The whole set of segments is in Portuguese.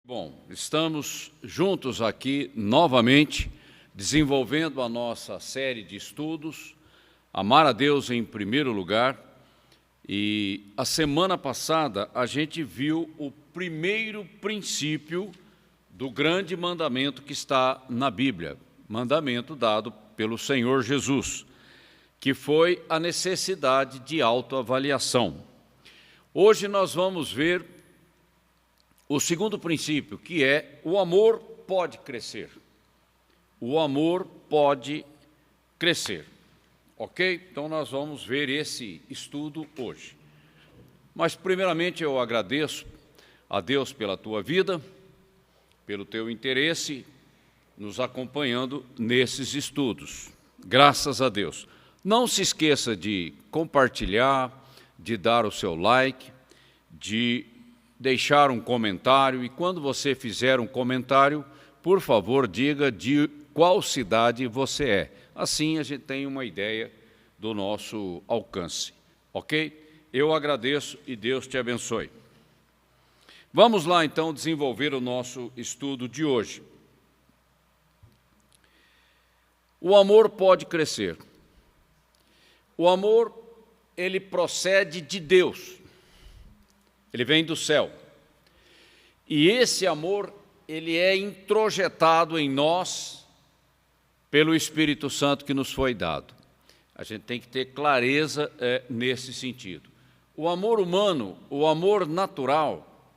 Bom, estamos juntos aqui novamente, desenvolvendo a nossa série de estudos, Amar a Deus em primeiro lugar. E a semana passada a gente viu o primeiro princípio do grande mandamento que está na Bíblia, mandamento dado pelo Senhor Jesus, que foi a necessidade de autoavaliação. Hoje nós vamos ver o segundo princípio, que é o amor pode crescer. O amor pode crescer. Ok? Então nós vamos ver esse estudo hoje. Mas primeiramente eu agradeço a Deus pela tua vida, pelo teu interesse nos acompanhando nesses estudos. Graças a Deus. Não se esqueça de compartilhar, de dar o seu like, de deixar um comentário, e quando você fizer um comentário, por favor, diga de qual cidade você é. Assim a gente tem uma ideia do nosso alcance, ok? Eu agradeço e Deus te abençoe. Vamos lá, então, desenvolver o nosso estudo de hoje. O amor pode crescer. O amor, ele procede de Deus. Ele vem do céu. E esse amor, ele é introjetado em nós pelo Espírito Santo que nos foi dado. A gente tem que ter clareza nesse sentido. O amor humano, o amor natural,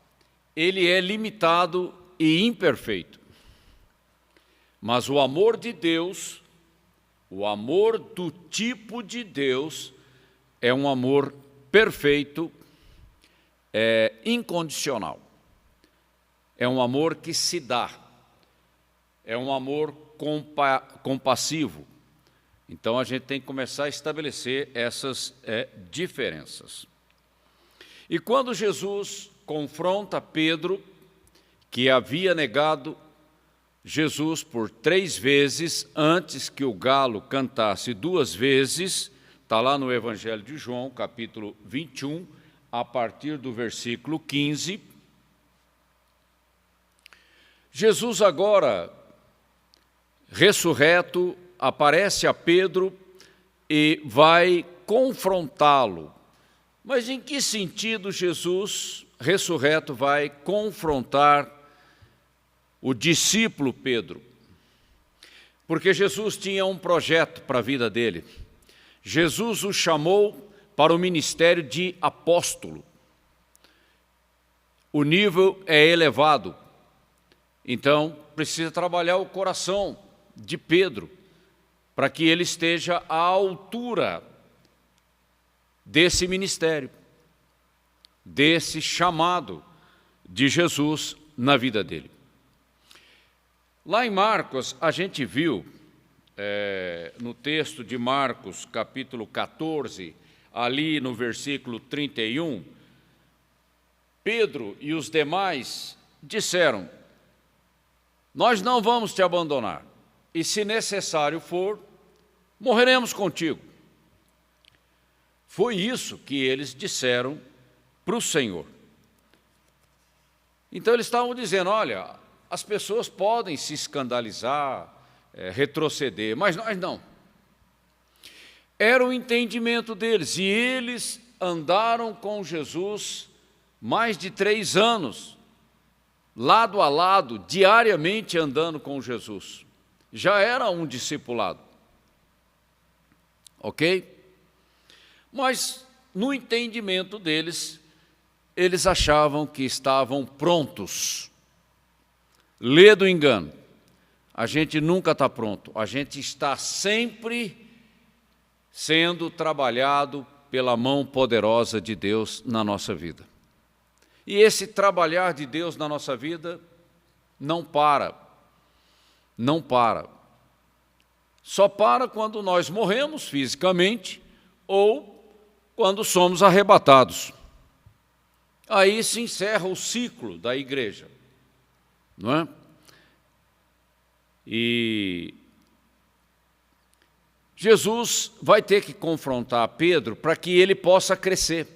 ele é limitado e imperfeito. Mas o amor de Deus, o amor do tipo de Deus, é um amor perfeito, incondicional. É um amor que se dá. É um amor compassivo. Então a gente tem que começar a estabelecer essas diferenças. E quando Jesus confronta Pedro, que havia negado Jesus por 3 vezes, antes que o galo cantasse 2 vezes, está lá no Evangelho de João, capítulo 21, a partir do versículo 15. Jesus agora, ressurreto, aparece a Pedro e vai confrontá-lo. Mas em que sentido Jesus, ressurreto, vai confrontar o discípulo Pedro? Porque Jesus tinha um projeto para a vida dele. Jesus o chamou para o ministério de apóstolo. O nível é elevado, então precisa trabalhar o coração de Pedro, para que ele esteja à altura desse ministério, desse chamado de Jesus na vida dele. Lá em Marcos, a gente viu, no texto de Marcos, capítulo 14, ali no versículo 31, Pedro e os demais disseram: nós não vamos te abandonar, e se necessário for, morreremos contigo. Foi isso que eles disseram para o Senhor. Então eles estavam dizendo: olha, as pessoas podem se escandalizar, retroceder, mas nós não. Era o entendimento deles, e eles andaram com Jesus mais de 3 anos, lado a lado, diariamente andando com Jesus. Já era um discipulado. Ok? Mas, no entendimento deles, eles achavam que estavam prontos. Lê do engano. A gente nunca está pronto. A gente está sempre sendo trabalhado pela mão poderosa de Deus na nossa vida. E esse trabalhar de Deus na nossa vida não para. Não para. Só para quando nós morremos fisicamente ou quando somos arrebatados. Aí se encerra o ciclo da igreja, não é? E Jesus vai ter que confrontar Pedro para que ele possa crescer.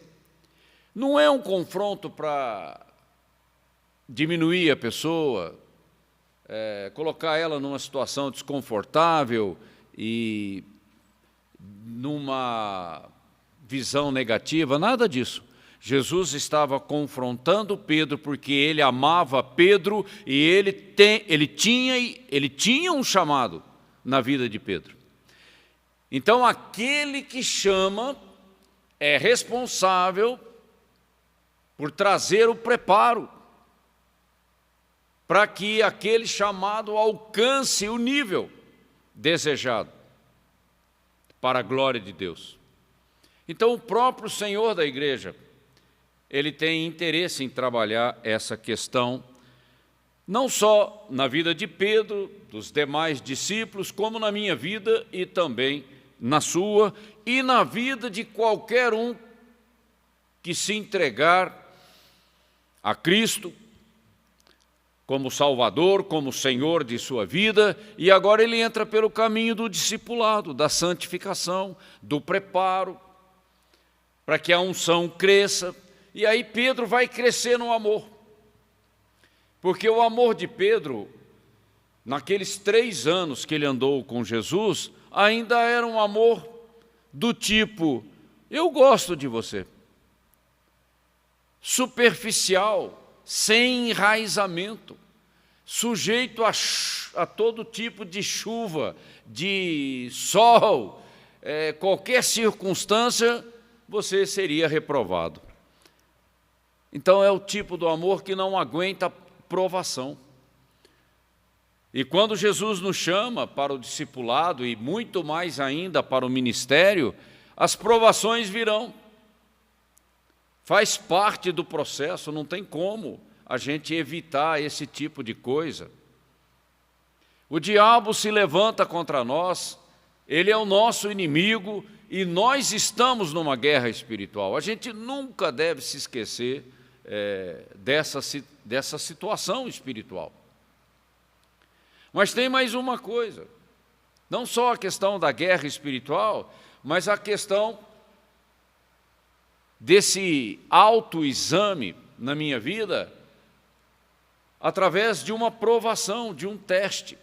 Não é um confronto para diminuir a pessoa, colocar ela numa situação desconfortável e numa visão negativa, nada disso. Jesus estava confrontando Pedro porque ele amava Pedro e ele tinha um chamado na vida de Pedro. Então, aquele que chama é responsável por trazer o preparo para que aquele chamado alcance o nível desejado para a glória de Deus. Então, o próprio Senhor da igreja, ele tem interesse em trabalhar essa questão, não só na vida de Pedro, dos demais discípulos, como na minha vida e também na sua, e na vida de qualquer um que se entregar a Cristo como Salvador, como Senhor de sua vida, e agora ele entra pelo caminho do discipulado, da santificação, do preparo, para que a unção cresça, e aí Pedro vai crescer no amor. Porque o amor de Pedro, naqueles 3 anos que ele andou com Jesus, ainda era um amor do tipo, eu gosto de você. Superficial, sem enraizamento, sujeito a todo tipo de chuva, de sol, qualquer circunstância, você seria reprovado. Então é o tipo do amor que não aguenta provação. E quando Jesus nos chama para o discipulado e muito mais ainda para o ministério, as provações virão. Faz parte do processo, não tem como a gente evitar esse tipo de coisa. O diabo se levanta contra nós, ele é o nosso inimigo e nós estamos numa guerra espiritual. A gente nunca deve se esquecer dessa situação espiritual. Mas tem mais uma coisa, não só a questão da guerra espiritual, mas a questão desse autoexame na minha vida, através de uma provação, de um teste.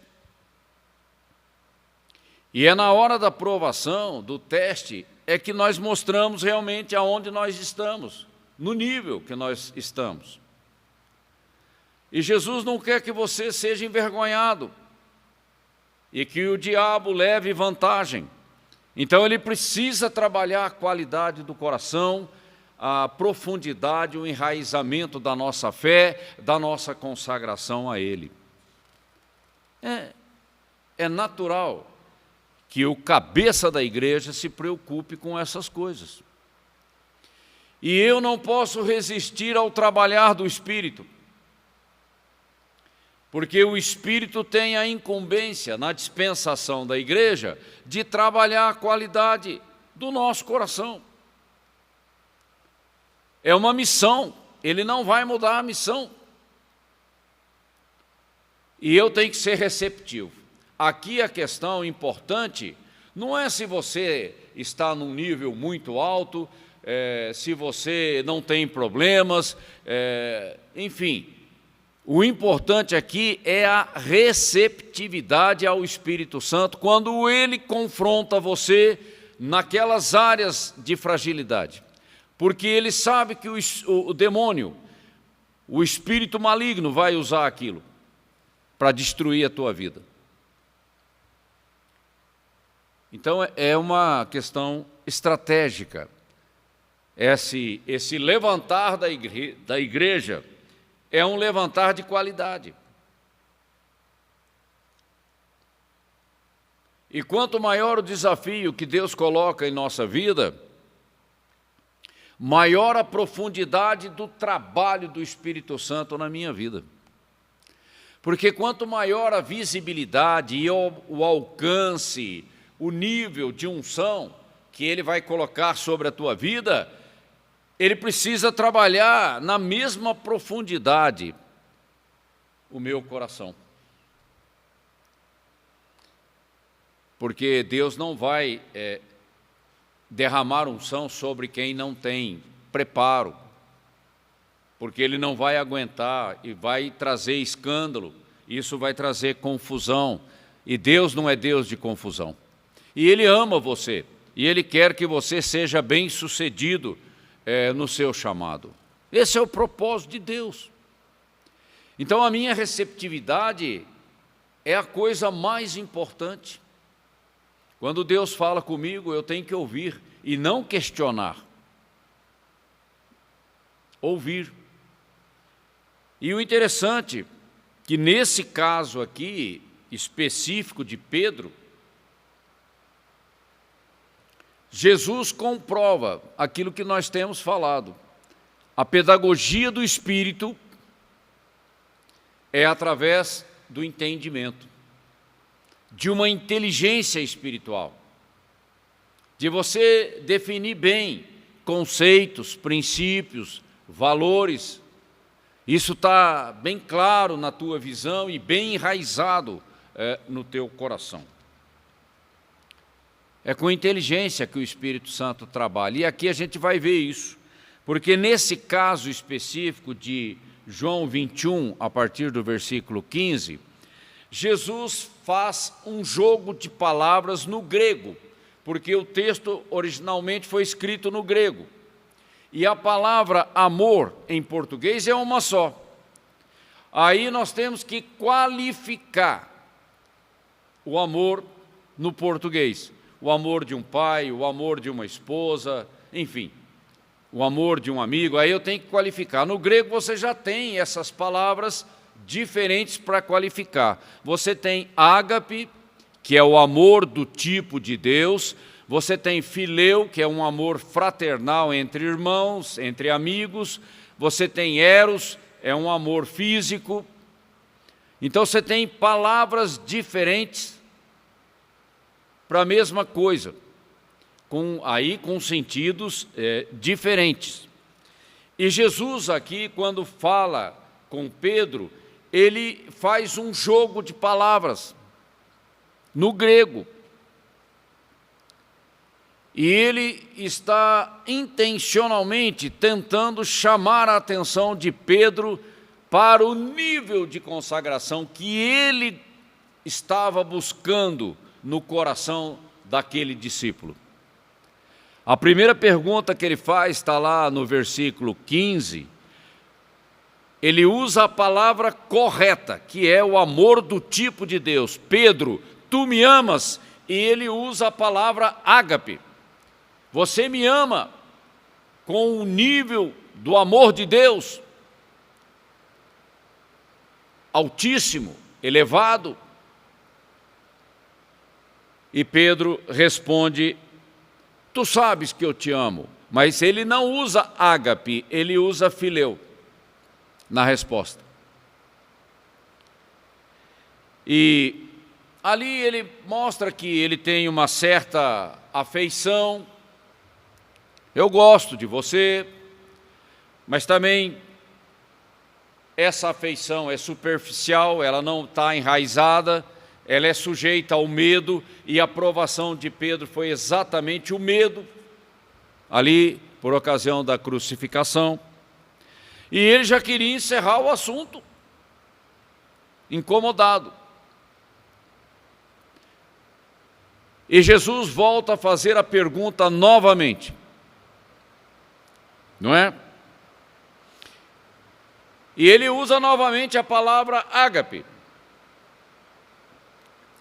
E é na hora da provação, do teste, é que nós mostramos realmente aonde nós estamos, no nível que nós estamos. E Jesus não quer que você seja envergonhado e que o diabo leve vantagem. Então ele precisa trabalhar a qualidade do coração, a profundidade, o enraizamento da nossa fé, da nossa consagração a Ele. É natural que o cabeça da igreja se preocupe com essas coisas. E eu não posso resistir ao trabalhar do Espírito, porque o Espírito tem a incumbência na dispensação da igreja de trabalhar a qualidade do nosso coração. É uma missão, ele não vai mudar a missão. E eu tenho que ser receptivo. Aqui a questão importante não é se você está num nível muito alto, se você não tem problemas, enfim. O importante aqui é a receptividade ao Espírito Santo quando ele confronta você naquelas áreas de fragilidade. Porque ele sabe que o demônio, o espírito maligno vai usar aquilo para destruir a tua vida. Então é uma questão estratégica. Esse levantar da igreja é um levantar de qualidade. E quanto maior o desafio que Deus coloca em nossa vida, maior a profundidade do trabalho do Espírito Santo na minha vida. Porque quanto maior a visibilidade e o alcance, o nível de unção que Ele vai colocar sobre a tua vida, Ele precisa trabalhar na mesma profundidade o meu coração. Porque Deus não vai derramar unção sobre quem não tem preparo. porque ele não vai aguentar e vai trazer escândalo, isso vai trazer confusão, e Deus não é Deus de confusão. E Ele ama você, e Ele quer que você seja bem-sucedido no seu chamado. Esse é o propósito de Deus. Então a minha receptividade é a coisa mais importante. Quando Deus fala comigo, eu tenho que ouvir e não questionar. Ouvir. E o interessante, que nesse caso aqui, específico de Pedro, Jesus comprova aquilo que nós temos falado. A pedagogia do Espírito é através do entendimento, de uma inteligência espiritual, de você definir bem conceitos, princípios, valores. Isso está bem claro na tua visão e bem enraizado no teu coração. É com inteligência que o Espírito Santo trabalha. E aqui a gente vai ver isso, porque nesse caso específico de João 21, a partir do versículo 15, Jesus faz um jogo de palavras no grego, porque o texto originalmente foi escrito no grego. E a palavra amor em português é uma só. Aí nós temos que qualificar o amor no português. O amor de um pai, o amor de uma esposa, enfim, o amor de um amigo, aí eu tenho que qualificar. No grego você já tem essas palavras diferentes para qualificar. Você tem ágape, que é o amor do tipo de Deus. Você tem filéu, que é um amor fraternal entre irmãos, entre amigos. Você tem eros, é um amor físico. Então você tem palavras diferentes para a mesma coisa, com sentidos diferentes. E Jesus aqui, quando fala com Pedro, ele faz um jogo de palavras no grego. E ele está intencionalmente tentando chamar a atenção de Pedro para o nível de consagração que ele estava buscando no coração daquele discípulo. A primeira pergunta que ele faz está lá no versículo 15. Ele usa a palavra correta, que é o amor do tipo de Deus. Pedro, tu me amas? E ele usa a palavra ágape. Você me ama com o nível do amor de Deus, altíssimo, elevado? E Pedro responde, tu sabes que eu te amo, mas ele não usa ágape, ele usa filéu na resposta. E ali ele mostra que ele tem uma certa afeição. Eu gosto de você, mas também essa afeição é superficial, ela não está enraizada, ela é sujeita ao medo, e a aprovação de Pedro foi exatamente o medo, ali por ocasião da crucificação. E ele já queria encerrar o assunto, incomodado. E Jesus volta a fazer a pergunta novamente, não é? E ele usa novamente a palavra ágape.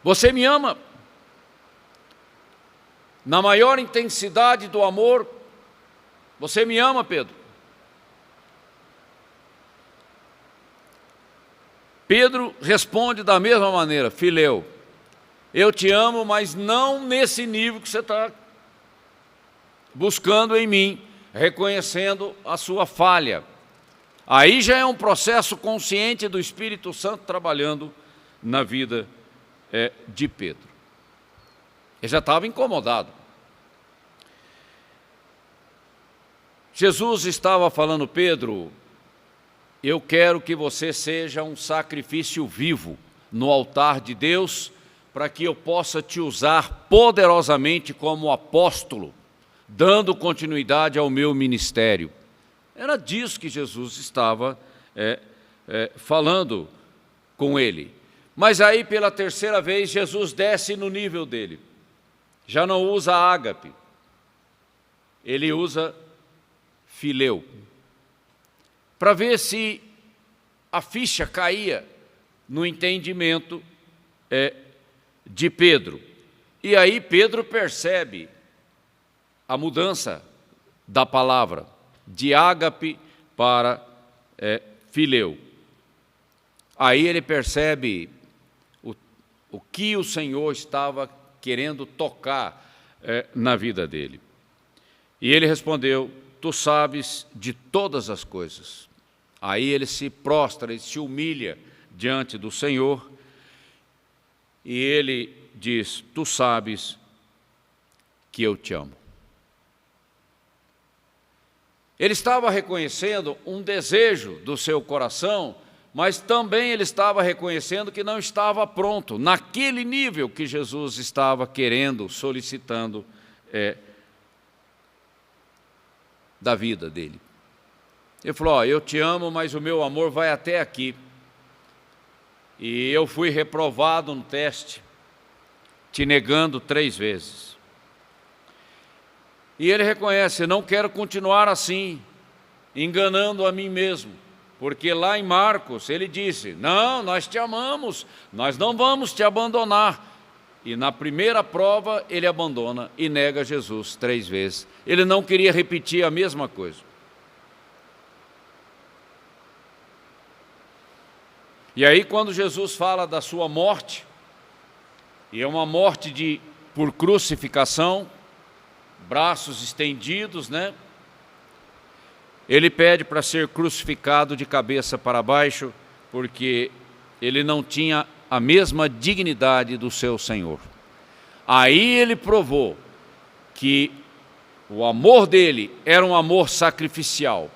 Você me ama? Na maior intensidade do amor, você me ama, Pedro? Pedro responde da mesma maneira, filéu. Eu te amo, mas não nesse nível que você está buscando em mim, reconhecendo a sua falha. Aí já é um processo consciente do Espírito Santo trabalhando na vida de Pedro. Ele já estava incomodado. Jesus estava falando, Pedro, eu quero que você seja um sacrifício vivo no altar de Deus, para que eu possa te usar poderosamente como apóstolo, dando continuidade ao meu ministério. Era disso que Jesus estava falando com ele. Mas aí, pela terceira vez, Jesus desce no nível dele. Já não usa ágape, ele usa fileu, para ver se a ficha caía no entendimento de Pedro. E aí Pedro percebe a mudança da palavra, de ágape para fileu. Aí ele percebe o que o Senhor estava querendo tocar na vida dele. E ele respondeu: tu sabes de todas as coisas. Aí ele se prostra, ele se humilha diante do Senhor, e ele diz: tu sabes que eu te amo. Ele estava reconhecendo um desejo do seu coração, mas também ele estava reconhecendo que não estava pronto, naquele nível que Jesus estava querendo, solicitando da vida dele. Ele falou: eu te amo, mas o meu amor vai até aqui. E eu fui reprovado no teste, te negando 3 vezes. E ele reconhece: não quero continuar assim, enganando a mim mesmo. Porque lá em Marcos ele disse: não, nós te amamos, nós não vamos te abandonar. E na primeira prova ele abandona e nega Jesus 3 vezes. Ele não queria repetir a mesma coisa. E aí, quando Jesus fala da sua morte, e é uma morte por crucificação, braços estendidos, ele pede para ser crucificado de cabeça para baixo, porque ele não tinha a mesma dignidade do seu Senhor. Aí ele provou que o amor dele era um amor sacrificial,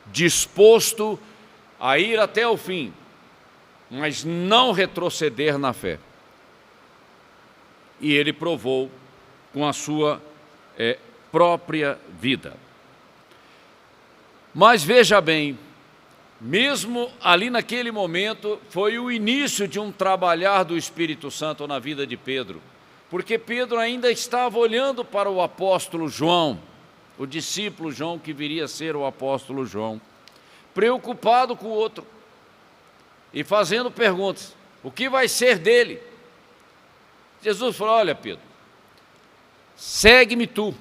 disposto a ir até o fim, mas não retroceder na fé. E ele provou com a sua própria vida. Mas veja bem, mesmo ali naquele momento, foi o início de um trabalhar do Espírito Santo na vida de Pedro, porque Pedro ainda estava olhando para o apóstolo João, o discípulo João que viria a ser o apóstolo João, preocupado com o outro e fazendo perguntas: o que vai ser dele? Jesus falou: olha, Pedro, segue-me tu,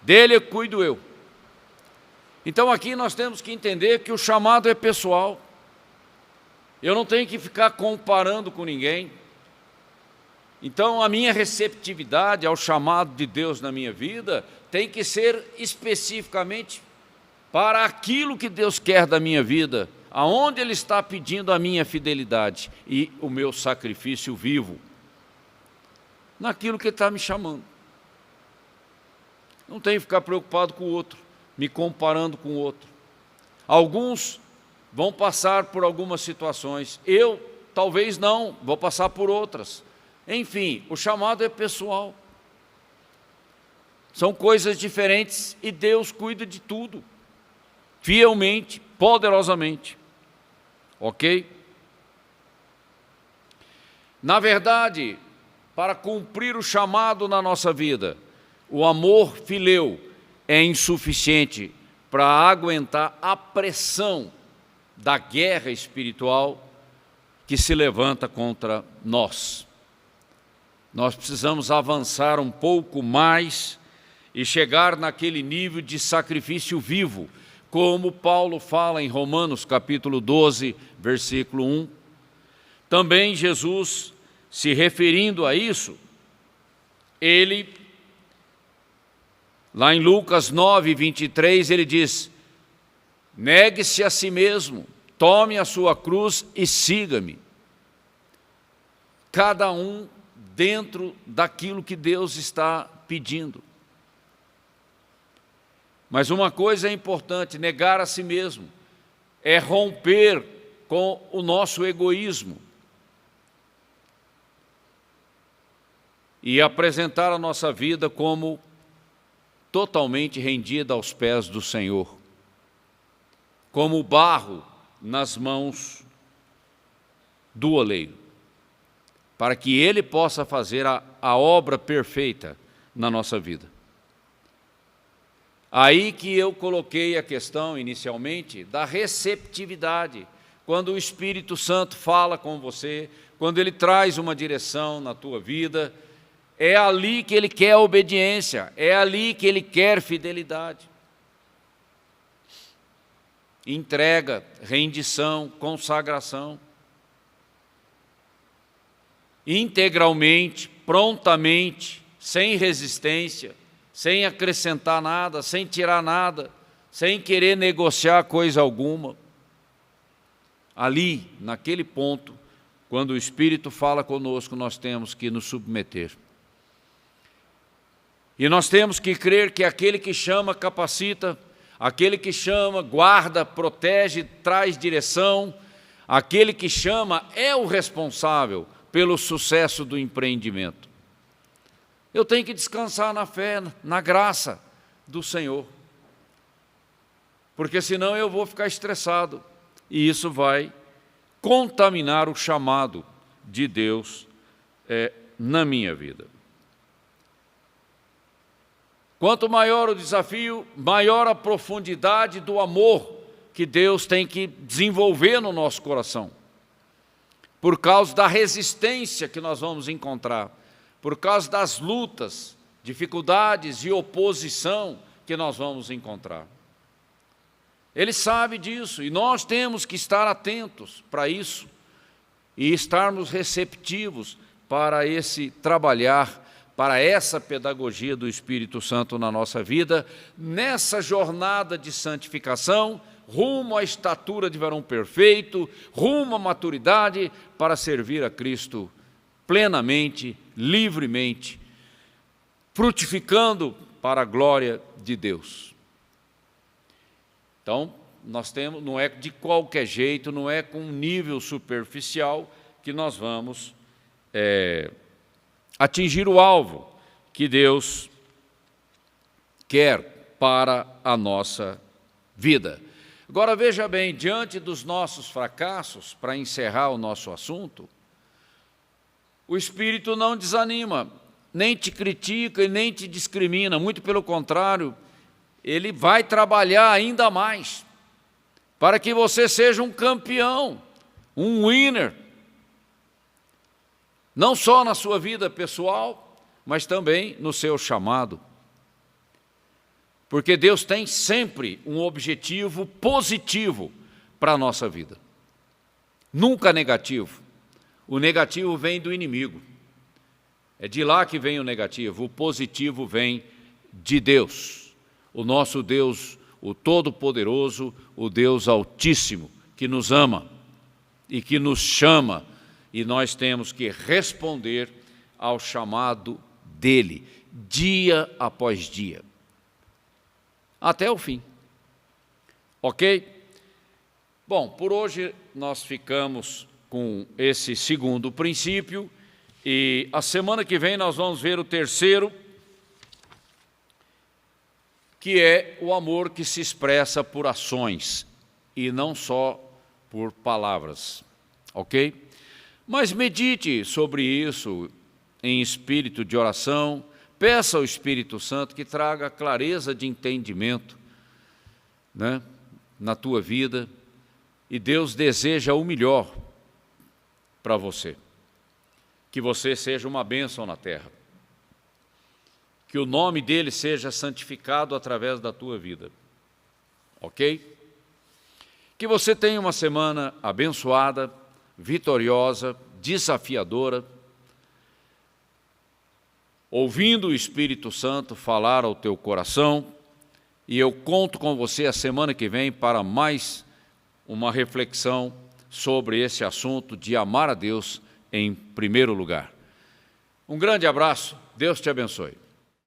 dele eu cuido eu. Então aqui nós temos que entender que o chamado é pessoal. Eu não tenho que ficar comparando com ninguém. Então a minha receptividade ao chamado de Deus na minha vida tem que ser especificamente para aquilo que Deus quer da minha vida, aonde Ele está pedindo a minha fidelidade e o meu sacrifício vivo, naquilo que Ele está me chamando. Não tenho que ficar preocupado com o outro, me comparando com o outro. Alguns vão passar por algumas situações, eu talvez não, vou passar por outras. Enfim, o chamado é pessoal. São coisas diferentes e Deus cuida de tudo, fielmente, poderosamente. Ok? Na verdade, para cumprir o chamado na nossa vida, o amor fileu é insuficiente para aguentar a pressão da guerra espiritual que se levanta contra nós. Nós precisamos avançar um pouco mais e chegar naquele nível de sacrifício vivo, como Paulo fala em Romanos capítulo 12, versículo 1. Também Jesus, se referindo a isso, ele, lá em Lucas 9, 23, ele diz: negue-se a si mesmo, tome a sua cruz e siga-me. Cada um dentro daquilo que Deus está pedindo. Mas uma coisa é importante: negar a si mesmo é romper com o nosso egoísmo e apresentar a nossa vida como totalmente rendida aos pés do Senhor, como barro nas mãos do oleiro, para que Ele possa fazer a obra perfeita na nossa vida. Aí que eu coloquei a questão, inicialmente, da receptividade. Quando o Espírito Santo fala com você, quando Ele traz uma direção na tua vida, é ali que Ele quer obediência, é ali que Ele quer fidelidade. Entrega, rendição, consagração. Integralmente, prontamente, sem resistência, sem acrescentar nada, sem tirar nada, sem querer negociar coisa alguma. Ali, naquele ponto, quando o Espírito fala conosco, nós temos que nos submeter. E nós temos que crer que aquele que chama, capacita, aquele que chama, guarda, protege, traz direção, aquele que chama é o responsável pelo sucesso do empreendimento. Eu tenho que descansar na fé, na graça do Senhor, porque senão eu vou ficar estressado, e isso vai contaminar o chamado de Deus na minha vida. Quanto maior o desafio, maior a profundidade do amor que Deus tem que desenvolver no nosso coração, por causa da resistência que nós vamos encontrar, por causa das lutas, dificuldades e oposição que nós vamos encontrar. Ele sabe disso e nós temos que estar atentos para isso e estarmos receptivos para esse trabalhar, para essa pedagogia do Espírito Santo na nossa vida, nessa jornada de santificação, rumo à estatura de varão perfeito, rumo à maturidade, para servir a Cristo plenamente, livremente, frutificando para a glória de Deus. Então, nós temos, não é de qualquer jeito, não é com um nível superficial que nós vamos atingir o alvo que Deus quer para a nossa vida. Agora, veja bem, diante dos nossos fracassos, para encerrar o nosso assunto, o Espírito não desanima, nem te critica e nem te discrimina, muito pelo contrário, Ele vai trabalhar ainda mais, para que você seja um campeão, um winner, não só na sua vida pessoal, mas também no seu chamado. Porque Deus tem sempre um objetivo positivo para a nossa vida, nunca negativo. O negativo vem do inimigo, é de lá que vem o negativo, o positivo vem de Deus, o nosso Deus, o Todo-Poderoso, o Deus Altíssimo, que nos ama e que nos chama, e nós temos que responder ao chamado dEle, dia após dia, até o fim. Ok? Bom, por hoje nós ficamos com esse segundo princípio, e a semana que vem nós vamos ver o terceiro, que é o amor que se expressa por ações e não só por palavras, ok? Mas medite sobre isso em espírito de oração, peça ao Espírito Santo que traga clareza de entendimento, né, na tua vida, e Deus deseja o melhor para você, que você seja uma bênção na terra, que o nome dEle seja santificado através da tua vida, ok? Que você tenha uma semana abençoada, vitoriosa, desafiadora, ouvindo o Espírito Santo falar ao teu coração, e eu conto com você a semana que vem para mais uma reflexão sobre esse assunto de amar a Deus em primeiro lugar. Um grande abraço, Deus te abençoe.